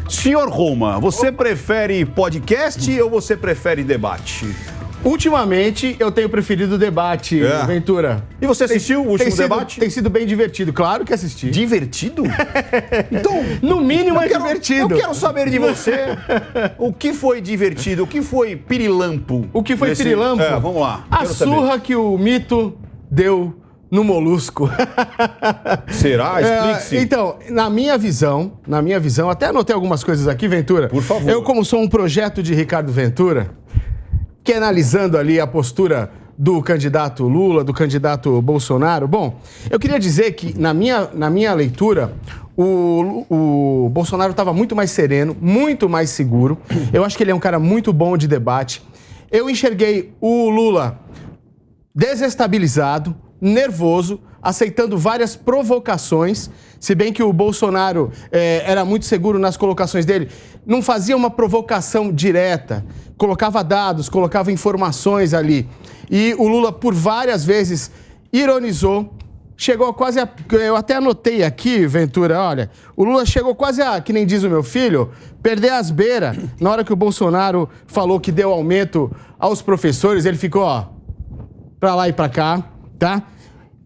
Senhor Roma, você prefere podcast ou você prefere debate? Ultimamente, eu tenho preferido o debate, Ventura. E você assistiu o último debate? Tem sido bem divertido, claro que assisti. Divertido? Então, no mínimo é divertido. Eu quero saber de você o que foi divertido, o que foi pirilampo. O que foi pirilampo? Vamos lá. A surra que o mito deu no Molusco. Será? Explique-se. Então, na minha visão, até anotei algumas coisas aqui, Ventura. Por favor. Eu, como sou um projeto de Ricardo Ventura, que analisando ali a postura do candidato Lula, do candidato Bolsonaro, bom, eu queria dizer que, na minha leitura, o Bolsonaro estava muito mais sereno, muito mais seguro. Eu acho que ele é um cara muito bom de debate. Eu enxerguei o Lula desestabilizado, nervoso, aceitando várias provocações, se bem que o Bolsonaro era muito seguro nas colocações dele, não fazia uma provocação direta, colocava dados, colocava informações ali. E o Lula, por várias vezes, ironizou, chegou quase a... Eu até anotei aqui, Ventura, olha, o Lula chegou quase a, que nem diz o meu filho, perder as beiras. Na hora que o Bolsonaro falou que deu aumento aos professores, ele ficou, pra lá e pra cá, tá?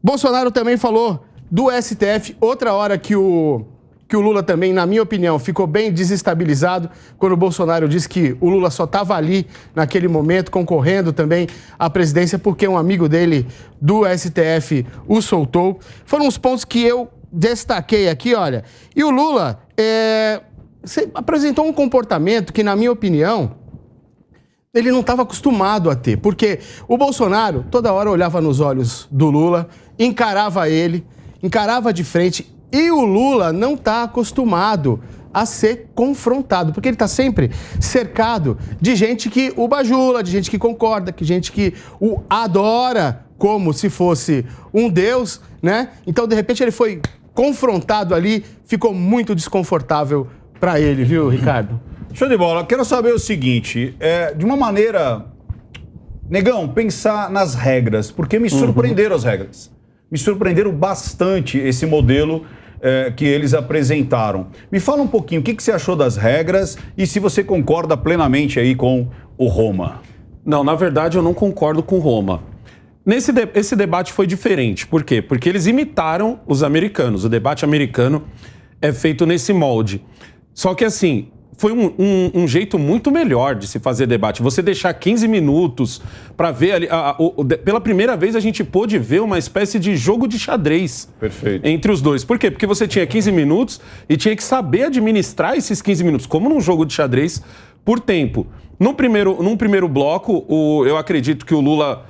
Bolsonaro também falou do STF, outra hora que o Lula também, na minha opinião, ficou bem desestabilizado quando o Bolsonaro disse que o Lula só estava ali naquele momento, concorrendo também à presidência, porque um amigo dele do STF o soltou. Foram os pontos que eu destaquei aqui, olha. E o Lula apresentou um comportamento que, na minha opinião, ele não estava acostumado a ter, porque o Bolsonaro toda hora olhava nos olhos do Lula, encarava ele, encarava de frente, e o Lula não está acostumado a ser confrontado, porque ele está sempre cercado de gente que o bajula, de gente que concorda, de gente que o adora como se fosse um deus, né? Então, de repente, ele foi confrontado ali, ficou muito desconfortável para ele, viu, Ricardo? Show de bola. Quero saber o seguinte, de uma maneira, Negão, pensar nas regras, porque me surpreenderam as regras. Me surpreenderam bastante esse modelo que eles apresentaram. Me fala um pouquinho, o que você achou das regras e se você concorda plenamente aí com o Roma. Não, na verdade eu não concordo com o Roma. Esse debate foi diferente. Por quê? Porque eles imitaram os americanos. O debate americano é feito nesse molde. Só que assim, foi um jeito muito melhor de se fazer debate. Você deixar 15 minutos para ver ali... pela primeira vez a gente pôde ver uma espécie de jogo de xadrez. Perfeito. Entre os dois. Por quê? Porque você tinha 15 minutos e tinha que saber administrar esses 15 minutos, como num jogo de xadrez, por tempo. Num primeiro bloco, eu acredito que o Lula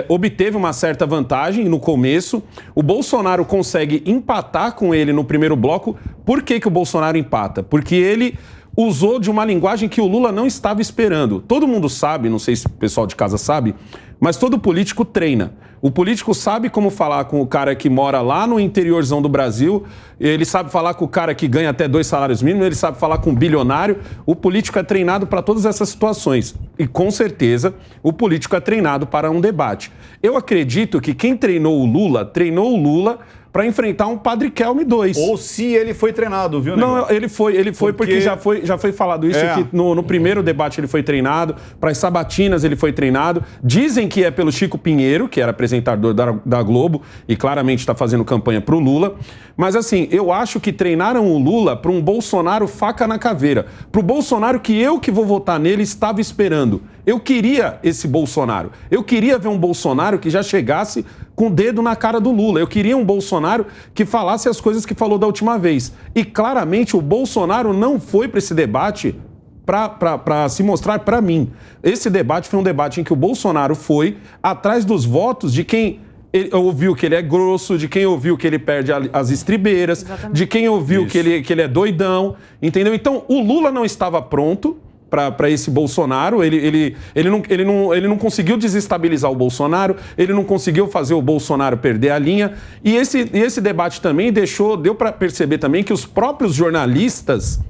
obteve uma certa vantagem no começo. O Bolsonaro consegue empatar com ele no primeiro bloco. Por que o Bolsonaro empata? Porque ele usou de uma linguagem que o Lula não estava esperando. Todo mundo sabe, não sei se o pessoal de casa sabe, mas todo político treina. O político sabe como falar com o cara que mora lá no interiorzão do Brasil, ele sabe falar com o cara que ganha até 2 salários mínimos, ele sabe falar com um bilionário. O político é treinado para todas essas situações. E, com certeza, o político é treinado para um debate. Eu acredito que quem treinou o Lula para enfrentar um Padre Kelme II. Ou se ele foi treinado, viu, Negão? Não, ele foi porque já foi falado isso, que no primeiro debate ele foi treinado, para as sabatinas ele foi treinado. Dizem que é pelo Chico Pinheiro, que era apresentador da Globo, e claramente está fazendo campanha para o Lula. Mas assim, eu acho que treinaram o Lula para um Bolsonaro faca na caveira. Para o Bolsonaro que vou votar nele, estava esperando. Eu queria esse Bolsonaro. Eu queria ver um Bolsonaro que já chegasse com o dedo na cara do Lula. Eu queria um Bolsonaro que falasse as coisas que falou da última vez. E claramente o Bolsonaro não foi para esse debate para se mostrar para mim. Esse debate foi um debate em que o Bolsonaro foi atrás dos votos de quem ouviu que ele é grosso, de quem ouviu que ele perde as estribeiras, exatamente, de quem ouviu que ele é doidão, entendeu? Então, o Lula não estava pronto para esse Bolsonaro, ele não conseguiu desestabilizar o Bolsonaro, ele não conseguiu fazer o Bolsonaro perder a linha, e esse debate também deu para perceber também que os próprios jornalistas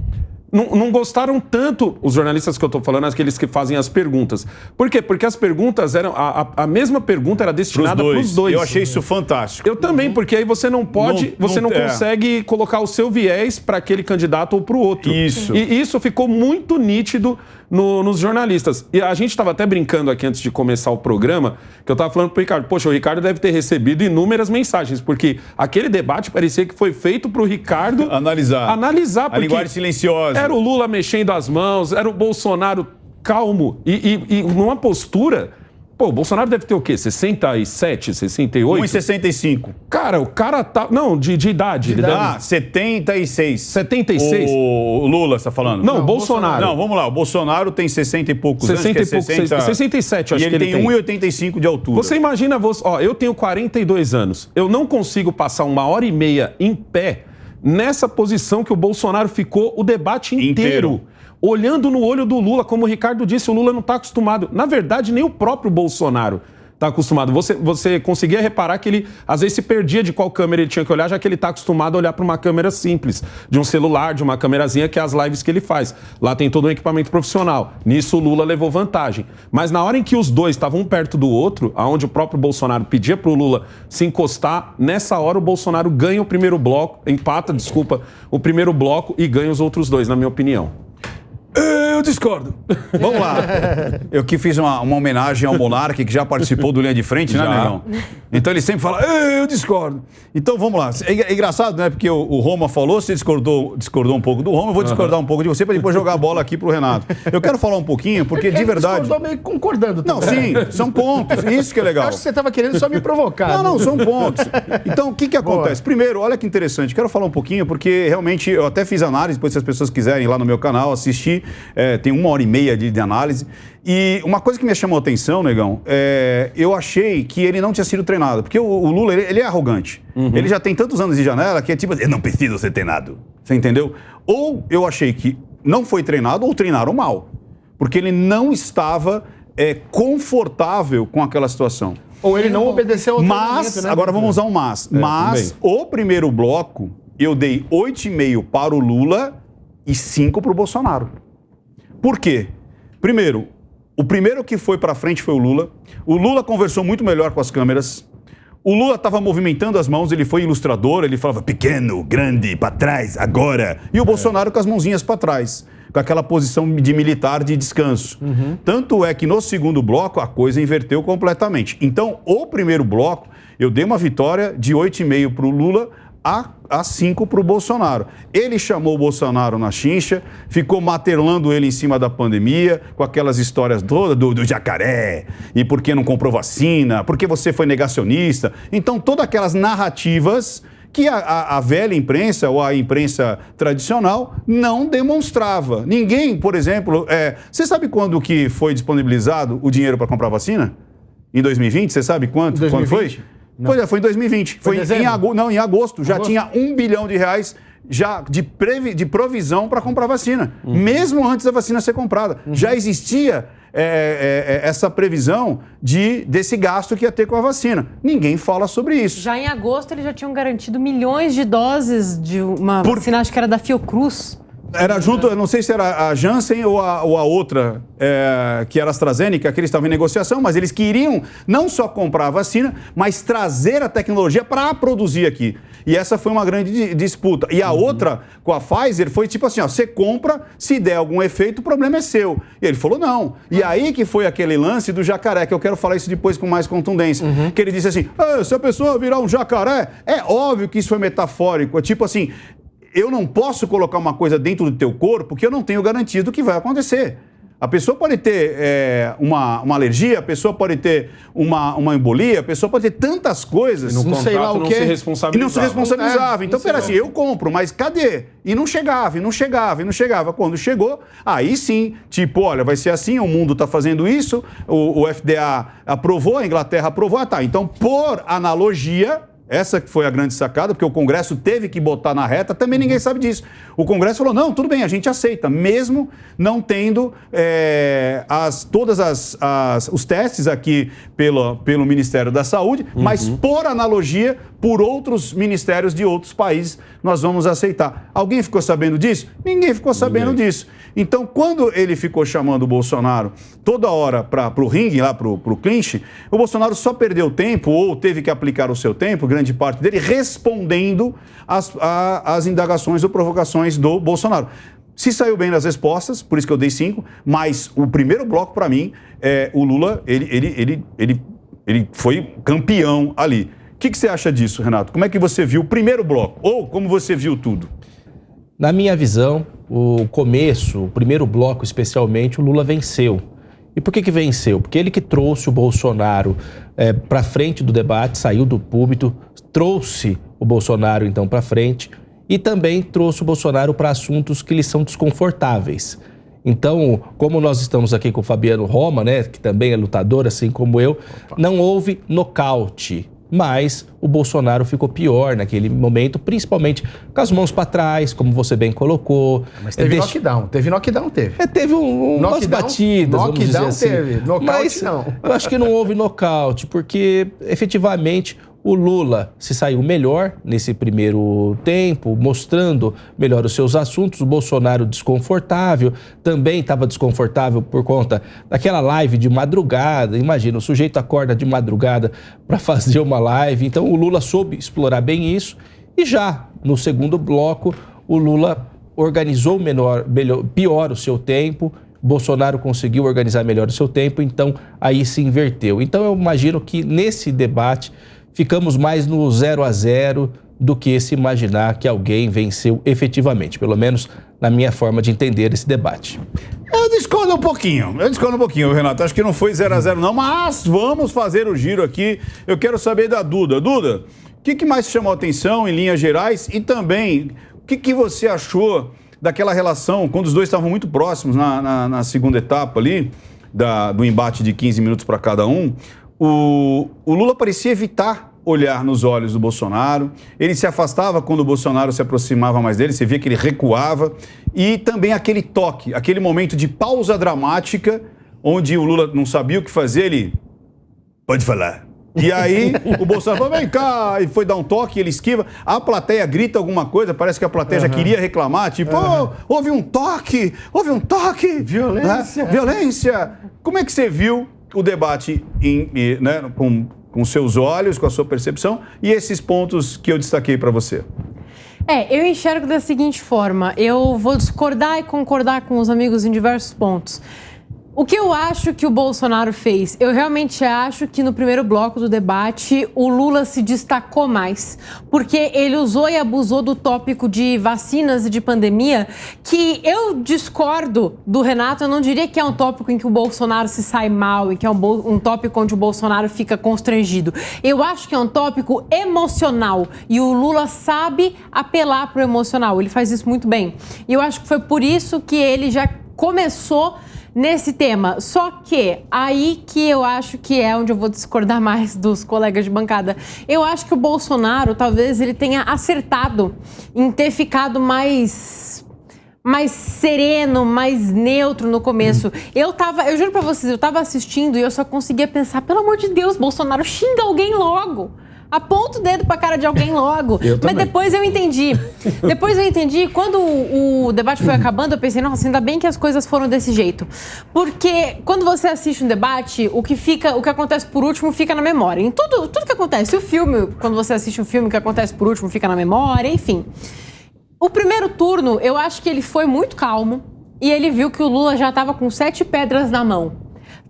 não gostaram tanto, os jornalistas que eu estou falando, aqueles que fazem as perguntas. Por quê? Porque as perguntas eram... A mesma pergunta era destinada para os dois. Eu achei isso fantástico. Eu também, porque aí você não pode... Você não consegue colocar o seu viés para aquele candidato ou para o outro. Isso. E isso ficou muito nítido nos jornalistas. E a gente estava até brincando aqui antes de começar o programa, que eu estava falando pro Ricardo, poxa, o Ricardo deve ter recebido inúmeras mensagens, porque aquele debate parecia que foi feito pro Ricardo... Analisar, porque a linguagem silenciosa. Era o Lula mexendo as mãos, era o Bolsonaro calmo e numa postura... Pô, o Bolsonaro deve ter o quê? 67, 68? 1,65. Cara, o cara tá... Não, de idade. 76. 76? O Lula, você tá falando? Não, o Bolsonaro. Não, vamos lá. O Bolsonaro tem 60 e poucos anos. 60 e poucos. 67, acho que ele tem. E ele tem 1,85 de altura. Você imagina... eu tenho 42 anos. Eu não consigo passar 1h30 em pé nessa posição que o Bolsonaro ficou o debate inteiro. Olhando no olho do Lula, como o Ricardo disse, o Lula não está acostumado. Na verdade, nem o próprio Bolsonaro está acostumado. Você conseguia reparar que ele, às vezes, se perdia de qual câmera ele tinha que olhar, já que ele está acostumado a olhar para uma câmera simples, de um celular, de uma câmerazinha, que é as lives que ele faz. Lá tem todo um equipamento profissional. Nisso, o Lula levou vantagem. Mas na hora em que os dois estavam um perto do outro, aonde o próprio Bolsonaro pedia para o Lula se encostar, nessa hora o Bolsonaro ganha o primeiro bloco, o primeiro bloco e ganha os outros dois, na minha opinião. Eu discordo. Vamos lá. Eu que fiz uma homenagem ao Monark, que já participou do Linha de Frente, né, Negão? Então ele sempre fala, eu discordo. Então vamos lá. É engraçado, né? Porque o Roma falou, você discordou um pouco do Roma, eu vou discordar um pouco de você para depois jogar a bola aqui pro Renato. Eu quero falar um pouquinho, porque de verdade... discordou meio concordando também. Não, sim, são pontos. Isso que é legal. Eu acho que você estava querendo só me provocar. Não, são pontos. Então, o que acontece? Primeiro, olha que interessante. Quero falar um pouquinho, porque realmente eu até fiz análise, depois se as pessoas quiserem ir lá no meu canal assistir, tem 1h30 de análise. E uma coisa que me chamou a atenção, Negão, eu achei que ele não tinha sido treinado. Porque o Lula, ele é arrogante. Ele já tem tantos anos de janela que é tipo, eu não preciso ser treinado. Você entendeu? Ou eu achei que não foi treinado ou treinaram mal. Porque ele não estava confortável com aquela situação. Ou ele não obedeceu ao treinamento, né? Agora vamos usar um mas. Mas o primeiro bloco, eu dei 8,5 para o Lula e 5 para o Bolsonaro. Por quê? Primeiro, o primeiro que foi para frente foi o Lula. O Lula conversou muito melhor com as câmeras. O Lula estava movimentando as mãos, ele foi ilustrador, ele falava pequeno, grande, para trás, agora. E o Bolsonaro com as mãozinhas para trás, com aquela posição de militar de descanso. Tanto é que no segundo bloco a coisa inverteu completamente. Então, o primeiro bloco, eu dei uma vitória de 8,5 para o Lula, a 5 para o Bolsonaro. Ele chamou o Bolsonaro na chincha, ficou martelando ele em cima da pandemia, com aquelas histórias todas do jacaré, e por que não comprou vacina, por que você foi negacionista. Então, todas aquelas narrativas que a velha imprensa, ou a imprensa tradicional, não demonstrava. Ninguém, por exemplo... Você sabe quando que foi disponibilizado o dinheiro para comprar vacina? Em 2020? Você sabe quando foi? Não. Pois foi em 2020. Foi em agosto. Já tinha R$1 bilhão já de provisão para comprar vacina. Mesmo antes da vacina ser comprada. Já existia essa previsão desse gasto que ia ter com a vacina. Ninguém fala sobre isso. Já em agosto eles já tinham garantido milhões de doses de uma vacina, acho que era da Fiocruz. Era junto, eu não sei se era a Janssen ou a outra, que era a AstraZeneca, que eles estavam em negociação, mas eles queriam não só comprar a vacina, mas trazer a tecnologia para produzir aqui. E essa foi uma grande disputa. E a outra, com a Pfizer, foi tipo assim, você compra, se der algum efeito, o problema é seu. E ele falou, não. E aí que foi aquele lance do jacaré, que eu quero falar isso depois com mais contundência. Que ele disse assim, se a pessoa virar um jacaré, é óbvio que isso foi metafórico. Tipo assim... Eu não posso colocar uma coisa dentro do teu corpo porque eu não tenho garantia do que vai acontecer. A pessoa pode ter uma alergia, a pessoa pode ter uma embolia, a pessoa pode ter tantas coisas. E no contrato sei lá o quê. se responsabilizava. E não se responsabilizava. Então, pera assim, eu compro, mas cadê? E não chegava, e não chegava, e não chegava. Quando chegou, aí sim, tipo, olha, vai ser assim, o mundo está fazendo isso, o FDA aprovou, a Inglaterra aprovou, então, por analogia, Essa que foi a grande sacada, porque o Congresso teve que botar na reta, também ninguém sabe disso. O Congresso falou, não, tudo bem, a gente aceita, mesmo não tendo todos os testes aqui pelo Ministério da Saúde, mas por analogia, por outros ministérios de outros países, nós vamos aceitar. Alguém ficou sabendo disso? Ninguém ficou sabendo disso. Então, quando ele ficou chamando o Bolsonaro toda hora para o ringue, lá para o clinch, o Bolsonaro só perdeu tempo, ou teve que aplicar o seu tempo, grande parte dele, respondendo às indagações ou provocações do Bolsonaro. Se saiu bem nas respostas, por isso que eu dei 5, mas o primeiro bloco, para mim, o Lula, ele foi campeão ali. O que você acha disso, Renato? Como é que você viu o primeiro bloco? Ou como você viu tudo? Na minha visão, o primeiro bloco especialmente, o Lula venceu. E por que venceu? Porque ele que trouxe o Bolsonaro para frente do debate, saiu do púlpito, trouxe o Bolsonaro então para frente e também trouxe o Bolsonaro para assuntos que lhe são desconfortáveis. Então, como nós estamos aqui com o Fabiano Roma, né, que também é lutador, assim como eu, não houve nocaute. Mas o Bolsonaro ficou pior naquele momento, principalmente com as mãos para trás, como você bem colocou. Mas teve knockdown. Teve umas batidas, vamos dizer assim. Teve, nocaute mas não. Eu acho que não houve nocaute, porque efetivamente o Lula se saiu melhor nesse primeiro tempo, mostrando melhor os seus assuntos. O Bolsonaro desconfortável, também estava desconfortável por conta daquela live de madrugada. Imagina, o sujeito acorda de madrugada para fazer uma live. Então o Lula soube explorar bem isso. E já no segundo bloco, o Lula organizou pior o seu tempo. Bolsonaro conseguiu organizar melhor o seu tempo, então aí se inverteu. Então eu imagino que nesse debate ficamos mais no 0-0 do que se imaginar que alguém venceu efetivamente, pelo menos na minha forma de entender esse debate. Eu discordo um pouquinho, Renato. Acho que não foi 0-0 não, mas vamos fazer o giro aqui. Eu quero saber da Duda. Duda, o que mais chamou a atenção em linhas gerais e também o que você achou daquela relação, quando os dois estavam muito próximos na segunda etapa ali, do embate de 15 minutos para cada um. O Lula parecia evitar olhar nos olhos do Bolsonaro, ele se afastava quando o Bolsonaro se aproximava mais dele, você via que ele recuava, e também aquele toque, aquele momento de pausa dramática, onde o Lula não sabia o que fazer, ele... Pode falar. E aí o Bolsonaro falou, vem cá, e foi dar um toque, ele esquiva, a plateia grita alguma coisa, parece que a plateia já queria reclamar, tipo, houve um toque, violência. Né? Violência. Como é que você viu o debate com seus olhos, com a sua percepção, e esses pontos que eu destaquei para você? Eu enxergo da seguinte forma, eu vou discordar e concordar com os amigos em diversos pontos. O que eu acho que o Bolsonaro fez? Eu realmente acho que no primeiro bloco do debate o Lula se destacou mais, porque ele usou e abusou do tópico de vacinas e de pandemia, que eu discordo do Renato, eu não diria que é um tópico em que o Bolsonaro se sai mal e que é um tópico onde o Bolsonaro fica constrangido. Eu acho que é um tópico emocional e o Lula sabe apelar para o emocional, ele faz isso muito bem. E eu acho que foi por isso que ele já começou nesse tema, só que aí que eu acho que é onde eu vou discordar mais dos colegas de bancada. Eu acho que o Bolsonaro, talvez ele tenha acertado em ter ficado mais sereno, mais neutro no começo. Eu juro pra vocês, eu tava assistindo e eu só conseguia pensar, pelo amor de Deus, Bolsonaro, xinga alguém logo. Aponta o dedo pra cara de alguém logo. Mas depois eu entendi. Quando o debate foi acabando, eu pensei, nossa, ainda bem que as coisas foram desse jeito. Porque quando você assiste um debate, o que acontece por último fica na memória. Em tudo que acontece. O filme, quando você assiste um filme, o que acontece por último fica na memória, enfim. O primeiro turno, eu acho que ele foi muito calmo e ele viu que o Lula já estava com 7 pedras na mão.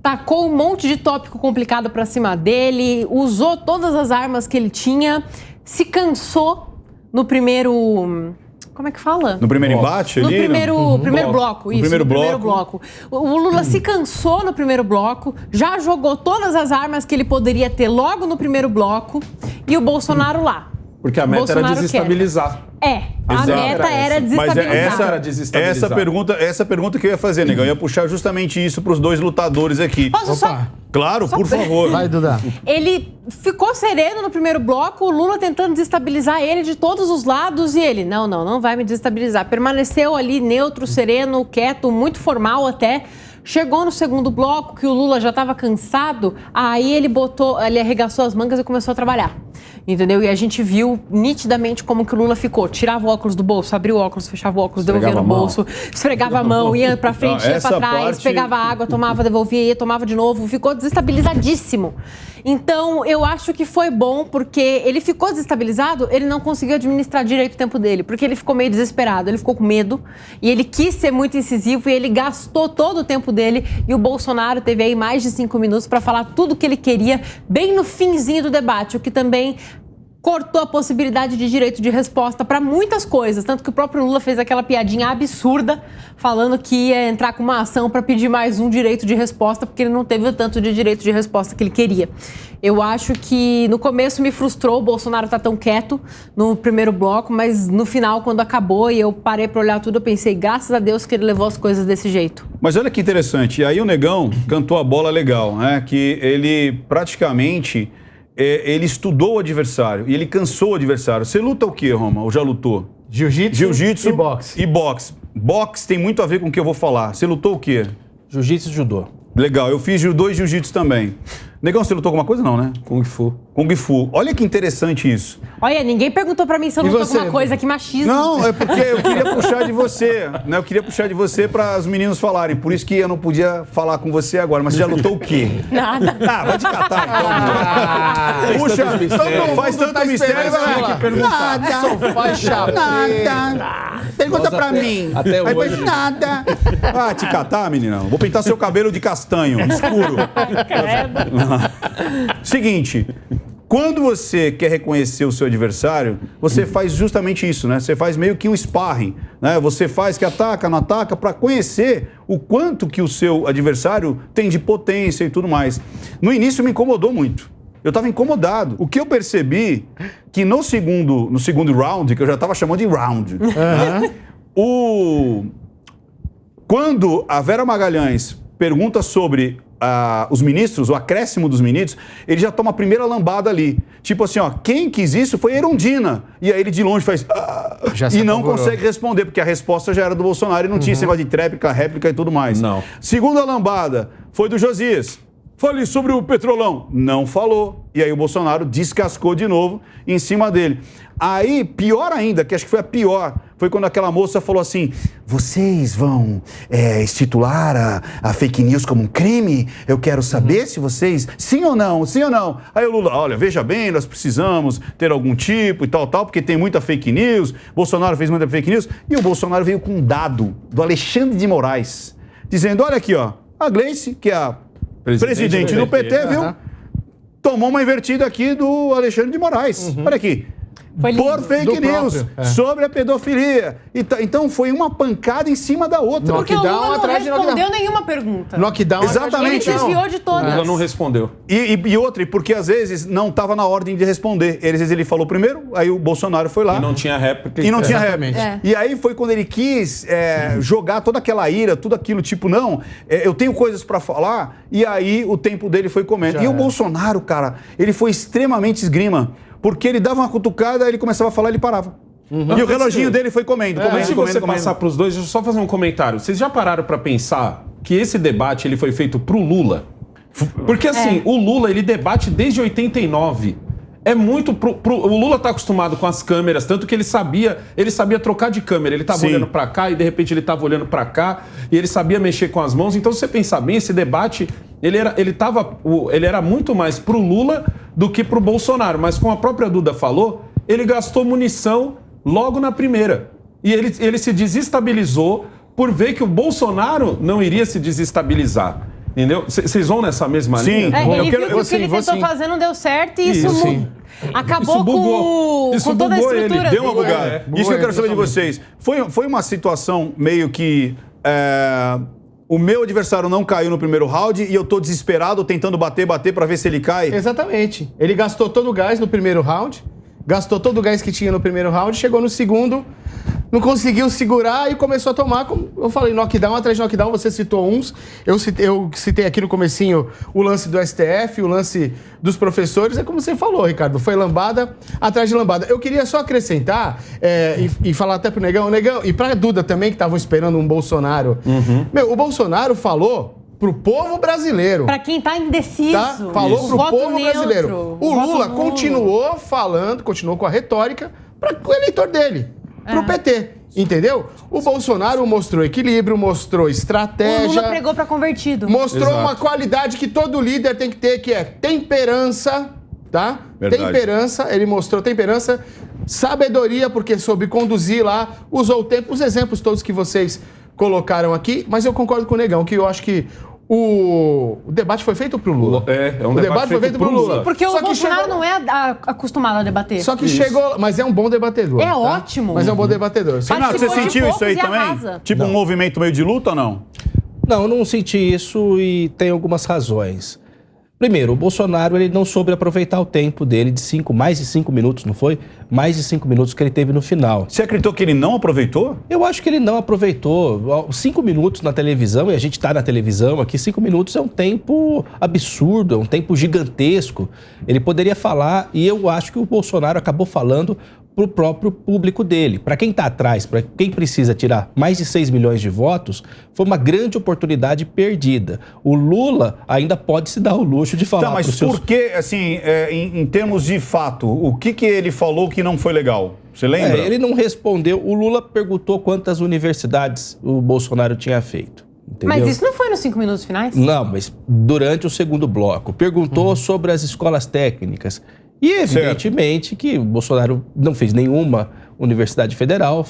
Tacou um monte de tópico complicado pra cima dele, usou todas as armas que ele tinha, se cansou no primeiro... Como é que fala? No primeiro embate? No primeiro bloco, isso. No primeiro bloco. O Lula se cansou no primeiro bloco, já jogou todas as armas que ele poderia ter logo no primeiro bloco e o Bolsonaro lá. Porque a meta era Bolsonaro desestabilizar. A Exato. meta era Mas desestabilizar. essa pergunta que eu ia fazer, Negão. Eu ia puxar justamente isso para os dois lutadores aqui. Posso só... Claro, por favor. Vai, Duda. Ele ficou sereno no primeiro bloco, o Lula tentando desestabilizar ele de todos os lados e ele, não vai me desestabilizar. Permaneceu ali neutro, sereno, quieto, muito formal até. Chegou no segundo bloco, que o Lula já estava cansado, aí ele arregaçou as mangas e começou a trabalhar. Entendeu? E a gente viu nitidamente como que o Lula ficou. Tirava o óculos do bolso, abria o óculos, fechava o óculos, devolvia no bolso, esfregava a mão, ia pra frente, ia pra trás, pegava água, tomava, devolvia, ia, tomava de novo. Ficou desestabilizadíssimo. Então, eu acho que foi bom, porque ele ficou desestabilizado, ele não conseguiu administrar direito o tempo dele, porque ele ficou meio desesperado, ele ficou com medo, e ele quis ser muito incisivo, e ele gastou todo o tempo dele, e o Bolsonaro teve aí mais de 5 minutos para falar tudo o que ele queria, bem no finzinho do debate, o que também cortou a possibilidade de direito de resposta para muitas coisas, tanto que o próprio Lula fez aquela piadinha absurda, falando que ia entrar com uma ação para pedir mais um direito de resposta, porque ele não teve o tanto de direito de resposta que ele queria. Eu acho que no começo me frustrou o Bolsonaro estar tão quieto no primeiro bloco, mas no final, quando acabou e eu parei para olhar tudo, eu pensei, graças a Deus que ele levou as coisas desse jeito. Mas olha que interessante, e aí o Negão cantou a bola legal, né? Que ele praticamente... ele estudou o adversário e ele cansou o adversário. Você luta o quê, Roma? Ou já lutou? Jiu-jitsu e boxe. E boxe. Boxe tem muito a ver com o que eu vou falar. Você lutou o quê? Jiu-jitsu e judô. Legal, eu fiz judô e jiu-jitsu também. Negão, você lutou alguma coisa não, né? Kung Fu. Kung Fu. Olha que interessante isso. Olha, ninguém perguntou pra mim se eu lutou alguma coisa, que machismo. Não, é porque eu queria puxar de você, né? Eu queria puxar de você para os meninos falarem. Por isso que eu não podia falar com você agora. Mas você já lutou o quê? Nada. Ah, vai te catar, então. Puxa, faz tanto mistério, vai ter que perguntar. Nada. Pergunta pra mim. Até Aí hoje. depois, nada. Ah, te catar, meninão. Vou pintar seu cabelo de castanho, escuro. Seguinte, quando você quer reconhecer o seu adversário, você faz justamente isso, né? Você faz meio que um sparring, né? Você faz que ataca, não ataca, para conhecer o quanto que o seu adversário tem de potência e tudo mais. No início me incomodou muito. Eu estava incomodado. O que eu percebi que no segundo round, que eu já estava chamando de round, né? Quando a Vera Magalhães pergunta sobre os ministros, o acréscimo dos ministros, ele já toma a primeira lambada ali. Tipo assim, ó, quem quis isso foi Erundina. E aí ele de longe faz... e não consegue responder, porque a resposta já era do Bolsonaro e não tinha esse negócio de tréplica, réplica e tudo mais. Não. Segunda lambada foi do Josias. Fale sobre o Petrolão. Não falou. E aí o Bolsonaro descascou de novo em cima dele. Aí, pior ainda, que acho que foi a pior, foi quando aquela moça falou assim, vocês vão institular a fake news como um crime? Eu quero saber se vocês... Sim ou não? Aí o Lula, olha, veja bem, nós precisamos ter algum tipo e tal, porque tem muita fake news. Bolsonaro fez muita fake news. E o Bolsonaro veio com um dado do Alexandre de Moraes, dizendo, olha aqui, ó, a Gleice, que é a presidente do PT, viu? Tomou uma invertida aqui do Alexandre de Moraes. Olha aqui. Por fake news sobre a pedofilia. Então foi uma pancada em cima da outra. Porque o Lula não respondeu nenhuma pergunta. Exatamente. Ele desviou de todas. Lula não respondeu. E outra, e porque às vezes não estava na ordem de responder. Às vezes ele falou primeiro, aí o Bolsonaro foi lá. E não tinha réplica. E aí foi quando ele quis jogar toda aquela ira, tudo aquilo, tipo, não, eu tenho coisas para falar, e aí o tempo dele foi comendo. O Bolsonaro, cara, ele foi extremamente esgrima. Porque ele dava uma cutucada, ele começava a falar, ele parava. E o reloginho dele foi comendo. Antes de você passar para os dois, deixa eu só fazer um comentário. Vocês já pararam para pensar que esse debate ele foi feito pro Lula? Porque assim, o Lula ele debate desde 89. É muito o Lula tá acostumado com as câmeras, tanto que ele sabia trocar de câmera. Ele tava olhando para cá e de repente ele tava olhando para cá e ele sabia mexer com as mãos. Então, se você pensar bem, esse debate ele era muito mais pro Lula do que pro Bolsonaro. Mas como a própria Duda falou, ele gastou munição logo na primeira. E ele se desestabilizou por ver que o Bolsonaro não iria se desestabilizar. Entendeu? Vocês vão nessa mesma linha? Ele viu que o que ele tentou fazer não deu certo e isso acabou com toda a estrutura. Deu uma bugada. Isso que eu quero saber de vocês. Foi uma situação meio que... o meu adversário não caiu no primeiro round e eu tô desesperado tentando bater pra ver se ele cai? Exatamente. Ele gastou todo o gás no primeiro round gastou todo o gás que tinha no primeiro round, chegou no segundo, não conseguiu segurar e começou a tomar, como eu falei, knockdown atrás de knockdown, você citou uns, eu citei aqui no comecinho o lance do STF, o lance dos professores, é como você falou, Ricardo, foi lambada atrás de lambada. Eu queria só acrescentar e falar até pro Negão, e pra Duda também, que estavam esperando um Bolsonaro. Meu, o Bolsonaro falou pro povo brasileiro. Pra quem tá indeciso. Tá? Falou pro Voto povo neutro. brasileiro. O Lula continuou falando, continuou com a retórica para o eleitor dele, pro PT. Entendeu? O Bolsonaro mostrou equilíbrio, mostrou estratégia. O Lula pregou pra convertido. Mostrou Exato. uma qualidade que todo líder tem que ter, que é temperança, tá? Verdade. Temperança, ele mostrou temperança, sabedoria, porque soube conduzir lá, usou o tempo, os exemplos todos que vocês colocaram aqui, mas eu concordo com o Negão, que eu acho que o debate foi feito pro Lula. É um o debate foi feito pro Lula. Porque Só o que Bolsonaro chegou- não é acostumado a debater. Só que chegou... Mas é um bom debatedor. É tá? ótimo. Mas é um bom debatedor. Só que Renato, você Participou de sentiu isso aí poucos e também? arrasa. Tipo um movimento meio de luta ou não? Não, eu não senti isso e tem algumas razões. Primeiro, o Bolsonaro ele não soube aproveitar o tempo dele de mais de 5 minutos, não foi? Mais de 5 minutos que ele teve no final. Você acreditou que ele não aproveitou? Eu acho que ele não aproveitou. 5 minutos na televisão, e a gente está na televisão aqui, 5 minutos é um tempo absurdo, é um tempo gigantesco. Ele poderia falar, e eu acho que o Bolsonaro acabou falando para o próprio público dele. Para quem está atrás, para quem precisa tirar mais de 6 milhões de votos, foi uma grande oportunidade perdida. O Lula ainda pode se dar o luxo de falar Tá, mas pros seus... por que, assim, em termos de fato, o que ele falou que não foi legal? Você lembra? Ele não respondeu. O Lula perguntou quantas universidades o Bolsonaro tinha feito. Entendeu? Mas isso não foi nos 5 minutos finais? Não, mas durante o segundo bloco. Perguntou sobre as escolas técnicas. E evidentemente que o Bolsonaro não fez nenhuma universidade federal,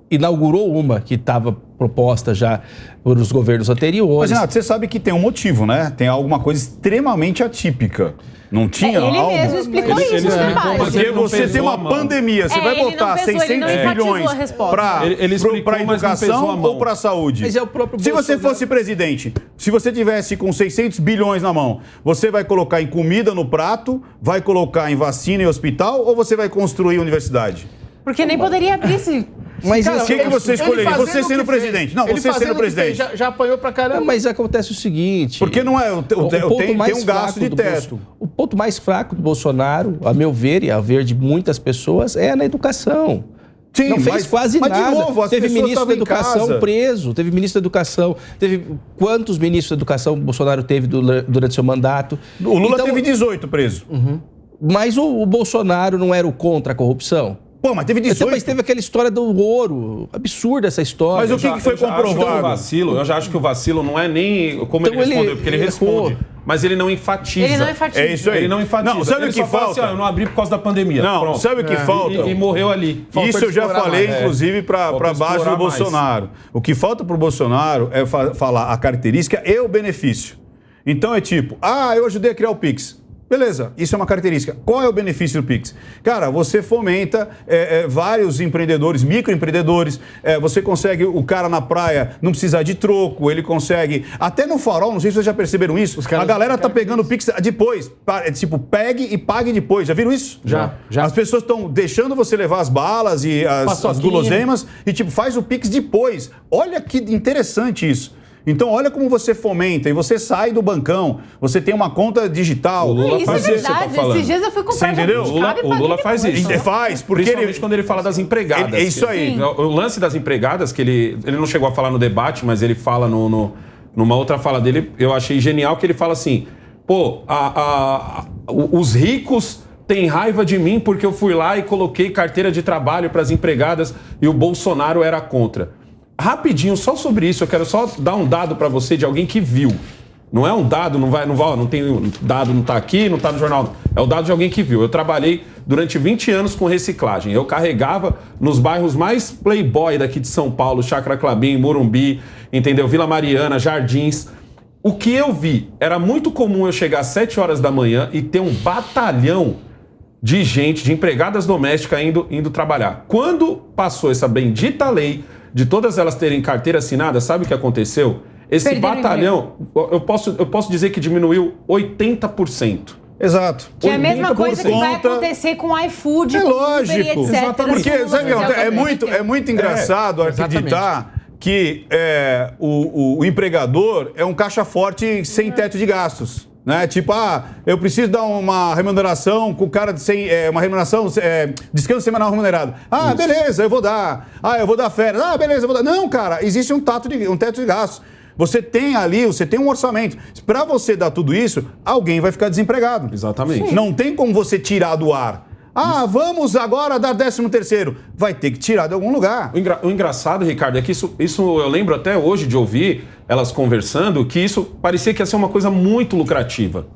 inaugurou uma que estava proposta já por os governos anteriores. Mas, Renato, você sabe que tem um motivo, né? Tem alguma coisa extremamente atípica. Não tinha Ele algo? mesmo explicou Ele- isso ele no explicou, debate. mas Porque ele não você pesou tem uma a mão. pandemia, você vai ele não botar pesou, ele 600 não enfatizou bilhões a resposta. para Ele explicou, mas não pesou a educação mão. ou para a saúde? Mas é o próprio Se você Bolsonaro. fosse presidente, se você tivesse com 600 bilhões na mão, você vai colocar em comida no prato, vai colocar em vacina e hospital ou você vai construir universidade? Porque nem poderia abrir esse... Mas Cara, isso- quem que você Ele escolheria? fazendo Você o sendo que presidente. fez. Não, Ele você fazendo sendo o que fez, presidente. já apanhou pra caramba. Não, mas acontece o seguinte... Porque não é, o teto. O ponto mais fraco do Bolsonaro, a meu ver e a ver de muitas pessoas, é na educação. Sim, não fez mas- quase mas de nada. novo, as teve pessoas ministro da estavam em Educação casa. preso, teve ministro da Educação, teve quantos ministros da Educação o Bolsonaro teve durante seu mandato? O Lula Então, teve 18 preso. Mas o Bolsonaro não era o contra a corrupção? Pô, mas teve 18. Então, mas teve aquela história do ouro. Absurda essa história. Mas o que foi Eu já acho que comprovado? eu já acho que o vacilo não é nem como Então ele respondeu, ele porque ele errou. responde, mas ele não enfatiza. Ele não enfatiza. É isso aí. Ele não enfatiza. Não, sabe Ele o que só fala falta? assim, ó, eu não abri por causa da pandemia. Não, Pronto. sabe o que falta? E morreu ali. Isso eu já explorar falei, mais. inclusive, para Falta base do explorar mais. Bolsonaro. O que falta para o Bolsonaro é falar a característica e o benefício. Então é tipo, eu ajudei a criar o Pix. Beleza, isso é uma característica. Qual é o benefício do Pix? Cara, você fomenta vários empreendedores, microempreendedores, você consegue o cara na praia não precisar de troco, ele consegue... Até no farol, não sei se vocês já perceberam isso, a galera tá pegando o Pix depois. Tipo, pegue e pague depois. Já viram isso? Já. As pessoas estão deixando você levar as balas e as Paçoquinha. guloseimas e, tipo, faz o Pix depois. Olha que interessante isso. Então, olha como você fomenta e você sai do bancão, você tem uma conta digital. O Lula Isso faz é isso, você tá verdade. falando. Esses dias eu fui comprar Você entendeu? jabuticaba e O paguei Lula faz depois. isso. Faz, porque Principalmente ele... quando ele fala das empregadas. É isso aí. Sim. O lance das empregadas, que ele não chegou a falar no debate, mas ele fala numa outra fala dele, eu achei genial, que ele fala assim, pô, os ricos têm raiva de mim porque eu fui lá e coloquei carteira de trabalho para as empregadas e o Bolsonaro era contra. Rapidinho, só sobre isso, eu quero só dar um dado para você de alguém que viu. Não é um dado, não tem dado, não tá aqui, não tá no jornal. É o dado de alguém que viu. Eu trabalhei durante 20 anos com reciclagem. Eu carregava nos bairros mais playboy daqui de São Paulo, Chácara Clabim, Morumbi, entendeu? Vila Mariana, Jardins. O que eu vi, era muito comum eu chegar às 7 horas da manhã e ter um batalhão de gente, de empregadas domésticas indo trabalhar. Quando passou essa bendita lei de todas elas terem carteira assinada, sabe o que aconteceu? Esse Perderam batalhão, eu posso dizer que diminuiu 80%. Exato. Que é a mesma coisa que vai acontecer com o iFood, É com lógico. Uber e etc. Porque, sabe, é muito engraçado acreditar que o empregador é um caixa forte sem teto de gastos. Né? Tipo, eu preciso dar uma remuneração com o cara sem uma remuneração, descanso semanal remunerado. Beleza, eu vou dar. Eu vou dar férias. Beleza, eu vou dar. Não, cara, existe um teto de gastos. Você tem um orçamento. Para você dar tudo isso, alguém vai ficar desempregado. Exatamente. Sim. Não tem como você tirar do ar. Vamos agora dar 13º. Vai ter que tirar de algum lugar. O engraçado, Ricardo, é que isso eu lembro até hoje de ouvir elas conversando, que isso parecia que ia ser uma coisa muito lucrativa.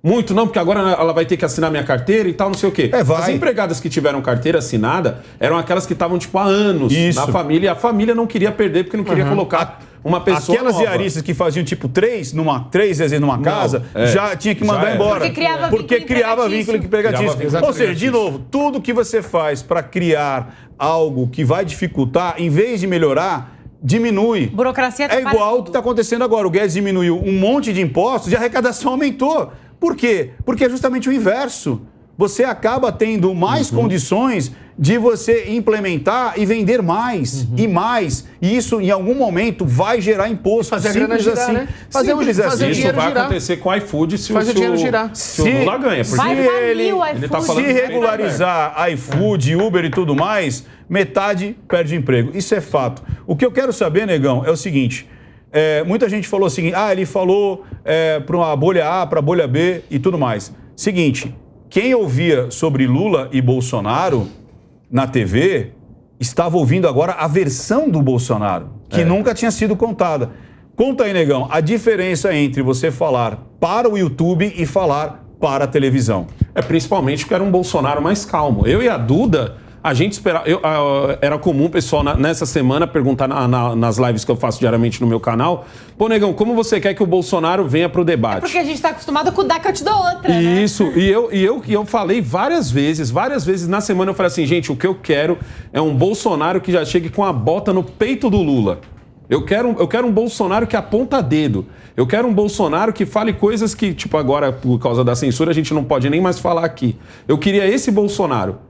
Muito não, porque agora ela vai ter que assinar minha carteira e tal, não sei o quê. As empregadas que tiveram carteira assinada eram aquelas que estavam, tipo, há anos na família. E a família não queria perder, porque não queria colocar uma pessoa Aquelas nova. diaristas que faziam, tipo, três vezes numa casa, já tinha que mandar embora. Porque criava vínculo empregatício. Ou seja, de novo, tudo que você faz para criar algo que vai dificultar, em vez de melhorar, diminui. Burocracia é igual o que está acontecendo agora. O Guedes diminuiu um monte de impostos e a arrecadação aumentou. Por quê? Porque é justamente o inverso. Você acaba tendo mais condições de você implementar e vender mais e mais. E isso, em algum momento, vai gerar imposto. Fazer a grana girar, assim. né? Isso vai acontecer com o iFood se o dinheiro girar. Se o Lula ganha. Se regularizar iFood, Uber e tudo mais, metade perde emprego. Isso é fato. O que eu quero saber, Negão, é o seguinte. Muita gente falou assim, ele falou para uma bolha A, para a bolha B e tudo mais. Seguinte, quem ouvia sobre Lula e Bolsonaro na TV estava ouvindo agora a versão do Bolsonaro, que nunca tinha sido contada. Conta aí, Negão, a diferença entre você falar para o YouTube e falar para a televisão. Principalmente porque era um Bolsonaro mais calmo. Eu e a Duda... A gente esperava... era comum o pessoal nessa semana perguntar nas lives que eu faço diariamente no meu canal: pô, Negão, como você quer que o Bolsonaro venha pro debate? Porque a gente tá acostumado com o que eu te dou outra, né? Isso, e eu falei várias vezes na semana eu falei assim, gente, o que eu quero é um Bolsonaro que já chegue com a bota no peito do Lula. Eu quero um Bolsonaro que aponta dedo. Eu quero um Bolsonaro que fale coisas que, tipo, agora, por causa da censura, a gente não pode nem mais falar aqui. Eu queria esse Bolsonaro.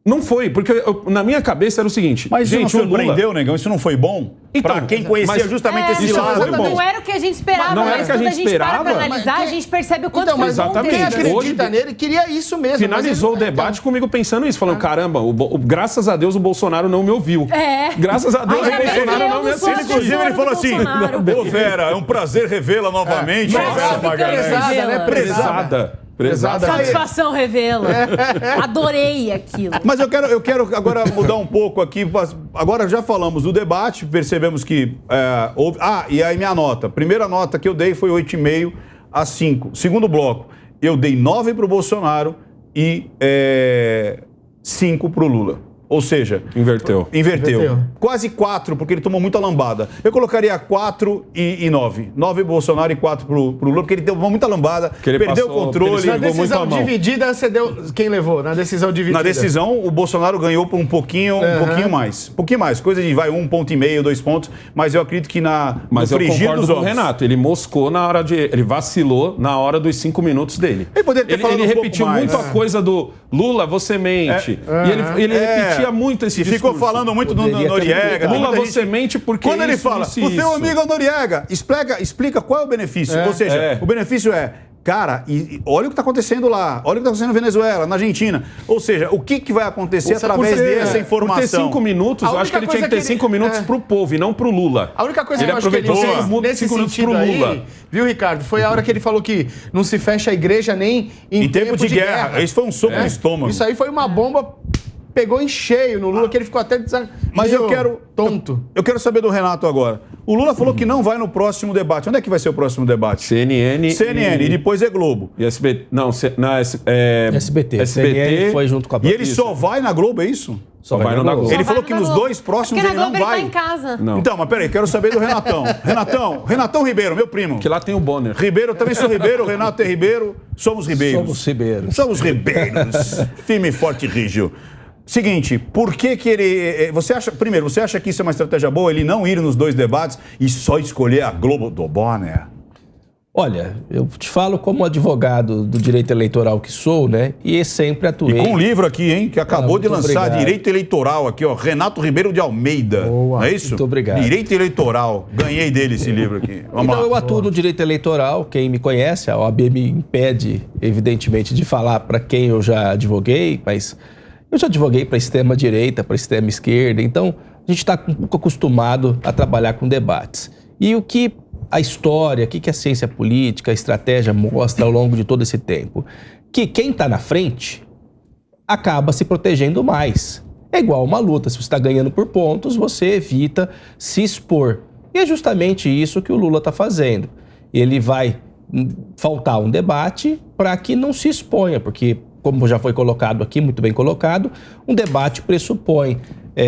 Não foi, porque na minha cabeça era o seguinte... Mas gente, isso não surpreendeu, Negão? Isso não foi bom? Então, pra quem conhecia justamente esse lado. Não era o que a gente esperava, mas quando a gente para pra analisar, a gente percebe o quanto foi bom quem acredita nele queria isso mesmo. Finalizou o debate comigo pensando isso, falando, caramba, graças a Deus o Bolsonaro não me ouviu. Graças a Deus o Bolsonaro não me assistiu. Inclusive ele falou assim, ô Vera, é um prazer revê-la novamente. Prezada. Satisfação revela. Adorei aquilo. Mas eu quero agora mudar um pouco aqui. Agora já falamos do debate, percebemos que houve... e aí minha nota. Primeira nota que eu dei foi 8,5 a 5. Segundo bloco, eu dei 9 para o Bolsonaro e 5 para o Lula. Ou seja... Inverteu. Quase 4, porque ele tomou muita lambada. Eu colocaria 4 e 9. 9 Bolsonaro e 4 pro Lula, porque ele tomou muita lambada, perdeu o controle. Na decisão dividida, você deu... Quem levou? Na decisão dividida. Na decisão, o Bolsonaro ganhou por um pouquinho mais. Um pouquinho mais. Coisa de 1,5 ponto, 2 pontos. Mas eu acredito que no frigir dos ovos... com o Renato. Ele moscou na hora de... Ele vacilou na hora dos 5 minutos dele. Ele poderia ter falado ele repetiu muito a coisa do Lula, você mente. E ele repetia muito esse discurso. Ficou falando muito do Noriega. Lula, você mente porque quando ele fala, o teu amigo é o Noriega, explica qual é o benefício. Ou seja, o benefício cara, olha o que está acontecendo lá, olha o que está acontecendo na Venezuela, na Argentina. Ou seja, o que vai acontecer através dessa informação? Por ter 5 minutos, eu acho que ele tinha que ter 5 minutos pro povo e não pro Lula. A única coisa que eu acho que ele fez nesse sentido aí, viu, Ricardo, foi a hora que ele falou que não se fecha a igreja nem em tempo de guerra. Isso foi um soco no estômago. Isso aí foi uma bomba... Pegou em cheio no Lula, que ele ficou até Mas eu quero... tonto. Eu quero saber do Renato agora. O Lula falou que não vai no próximo debate. Onde é que vai ser o próximo debate? CNN e depois é Globo. E SBT. Não, SBT. CNN foi junto com a E ele só vai na Globo, é isso? Só vai no da Globo. Ele falou que nos 2 próximos ele não vai. Ele tá em casa. Não. Então, mas peraí, quero saber do Renatão. Renatão Ribeiro, meu primo. Que lá tem o Bonner. Ribeiro, eu também sou Ribeiro, o Renato é Ribeiro. Somos ribeiros. Somos ribeiros. Firme, forte e rígido. Seguinte, por que ele... Você acha que isso é uma estratégia boa, ele não ir nos 2 debates e só escolher a Globo do Bonner? Olha, eu te falo como advogado do direito eleitoral que sou, né? E sempre atuei. E com um livro aqui, hein, que acabou de lançar, obrigado. Direito Eleitoral, aqui, ó, Renato Ribeiro de Almeida. Boa. Não é isso? Muito obrigado. Direito Eleitoral. Ganhei dele esse livro aqui. Vamos Então, lá. eu atuo no direito eleitoral. Quem me conhece, a OAB me impede, evidentemente, de falar para quem eu já advoguei, mas eu já advoguei para extrema-direita, para extrema-esquerda. Então, a gente está um pouco acostumado a trabalhar com debates. E o que a história, o que a ciência política, a estratégia mostra ao longo de todo esse tempo? Que quem está na frente acaba se protegendo mais. É igual uma luta. Se você está ganhando por pontos, você evita se expor. E é justamente isso que o Lula está fazendo. Ele vai faltar um debate para que não se exponha, porque, como já foi colocado aqui, muito bem colocado, um debate pressupõe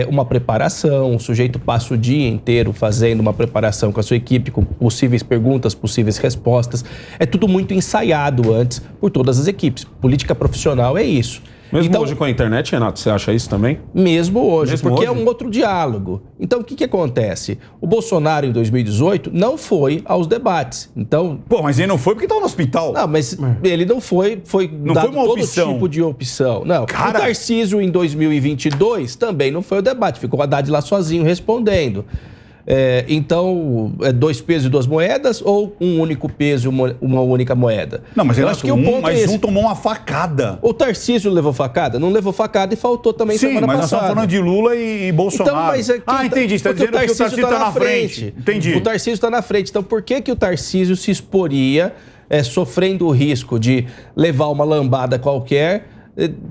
uma preparação, o sujeito passa o dia inteiro fazendo uma preparação com a sua equipe, com possíveis perguntas, possíveis respostas. É tudo muito ensaiado antes por todas as equipes. Política profissional é isso. Mesmo então, hoje com a internet, Renato, você acha isso também? Mesmo hoje, Mesmo porque hoje? é um outro diálogo. Então, o que acontece? O Bolsonaro, em 2018, não foi aos debates. Então... Pô, mas ele não foi porque estava no hospital. Não, mas ele não foi Não dado foi uma todo opção. tipo de opção. Não, Cara... o Tarcísio, em 2022, também não foi o debate. Ficou o Haddad lá sozinho respondendo. Então, dois pesos e duas moedas ou um único peso e uma única moeda? Não, mas eu Renato, acho que o ponto é esse. um tomou uma facada. O Tarcísio levou facada? Não levou facada e faltou também Sim, semana mas nós passada. estamos falando de Lula e Bolsonaro. Então, mas entendi. Você está porque dizendo que o Tarcísio está na frente. Entendi. O Tarcísio está na frente. Então, por que o Tarcísio se exporia sofrendo o risco de levar uma lambada qualquer,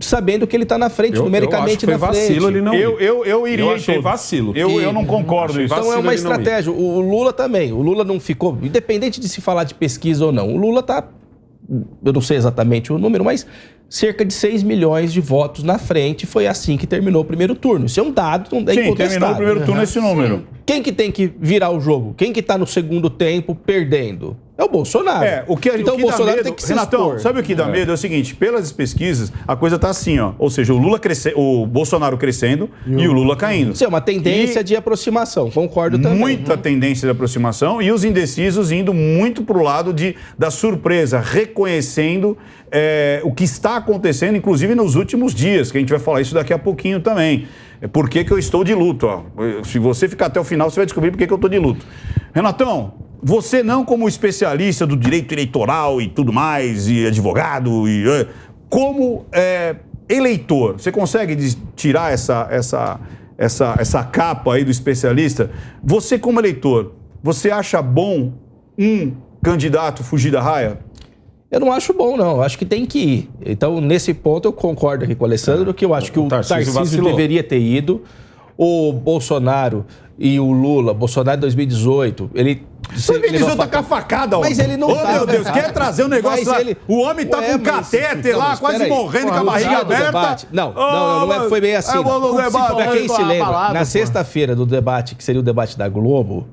sabendo que ele está na frente, numericamente eu acho que na foi frente? vacilo, ele não Eu iria Eu em achei todos. vacilo. Eu não concordo isso. Então é uma estratégia. O Lula também. O Lula não ficou... Independente de se falar de pesquisa ou não, o Lula está... Eu não sei exatamente o número, mas cerca de 6 milhões de votos na frente. Foi assim que terminou o primeiro turno. Isso é um dado, não é Sim, incontestável. terminou o primeiro turno esse número. Quem que tem que virar o jogo? Quem que está no segundo tempo perdendo? É o Bolsonaro. Então o Bolsonaro tem que se Renatão, expor. sabe o que dá medo? É o seguinte, pelas pesquisas, a coisa tá assim, ó. Ou seja, o Bolsonaro crescendo e o Lula caindo. Isso é uma tendência de aproximação, concordo também. Muita tendência de aproximação e os indecisos indo muito pro lado da surpresa, reconhecendo o que está acontecendo, inclusive nos últimos dias, que a gente vai falar isso daqui a pouquinho também. Por que eu estou de luto? Ó. Se você ficar até o final, você vai descobrir por que eu estou de luto. Renatão, você não como especialista do direito eleitoral e tudo mais, e advogado, como eleitor, você consegue tirar essa capa aí do especialista? Você como eleitor, você acha bom um candidato fugir da raia? Eu não acho bom, não. Eu acho que tem que ir. Então, nesse ponto, eu concordo aqui com o Alessandro, que eu acho que o Tarcísio deveria ter ido. O Bolsonaro e o Lula, Bolsonaro em 2018, ele... Você me diz, tá com a facada, ó. Mas ele não tá. Meu Deus, quer trazer um negócio lá? O homem tá com um catéter lá, quase morrendo, com a barriga aberta. Não foi bem assim. Pra quem se lembra, na sexta-feira do debate, que seria o debate da Globo,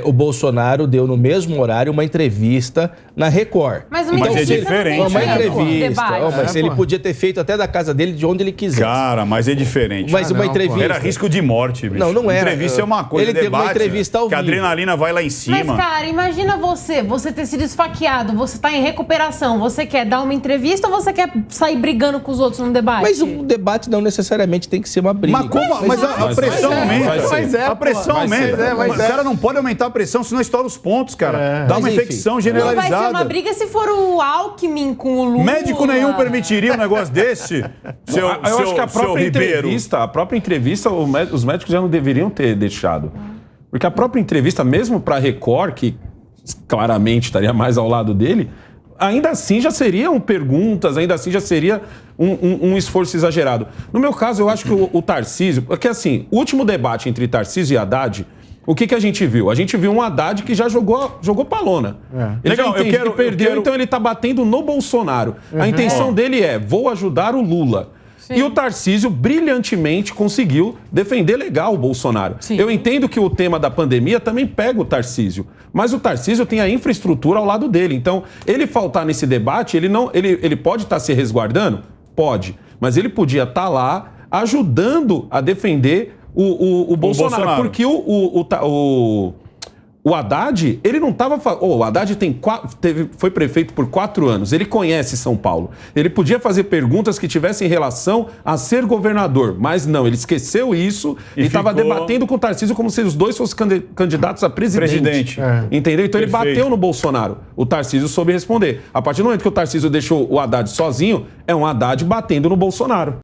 o Bolsonaro deu no mesmo horário uma entrevista na Record. Mas é diferente. Uma entrevista. Debate. Mas ele podia ter feito até da casa dele, de onde ele quisesse. Cara, mas é diferente. Mas uma entrevista... Era risco de morte, bicho. Não era. Entrevista é uma coisa, ele teve uma entrevista ao que a vivo. adrenalina vai lá em cima. Mas, cara, imagina você ter sido esfaqueado, você tá em recuperação, você quer dar uma entrevista ou você quer sair brigando com os outros num debate? Mas o debate não necessariamente tem que ser uma briga. Mas como? Mas a pressão aumenta. A pressão aumenta. O cara não pode aumentar a pressão, senão estoura os pontos, cara. Dá uma infecção Não generalizada. vai ser uma briga se for o Alckmin com o Lula. Médico nenhum permitiria um negócio desse, Eu acho que a própria entrevista, os médicos já não deveriam ter deixado. Porque a própria entrevista, mesmo para a Record, que claramente estaria mais ao lado dele, ainda assim já seriam perguntas, ainda assim já seria um esforço exagerado. No meu caso, eu acho que o Tarcísio... Porque assim, o último debate entre Tarcísio e Haddad... O que a gente viu? A gente viu um Haddad que já jogou pra lona. Ele Legal, já entende que perdeu, então ele tá batendo no Bolsonaro. A intenção dele vou ajudar o Lula. Sim. E o Tarcísio brilhantemente conseguiu defender legal o Bolsonaro. Sim. Eu entendo que o tema da pandemia também pega o Tarcísio, mas o Tarcísio tem a infraestrutura ao lado dele. Então, ele faltar nesse debate, ele pode estar se resguardando? Pode. Mas ele podia estar lá ajudando a defender o Bolsonaro. Porque O Haddad, ele não estava... o Haddad foi prefeito por 4 anos. Ele conhece São Paulo. Ele podia fazer perguntas que tivessem relação a ser governador. Mas não, ele esqueceu isso e estava debatendo com o Tarcísio como se os dois fossem candidatos a presidente. Entendeu? Então ele bateu no Bolsonaro. O Tarcísio soube responder. A partir do momento que o Tarcísio deixou o Haddad sozinho, é um Haddad batendo no Bolsonaro.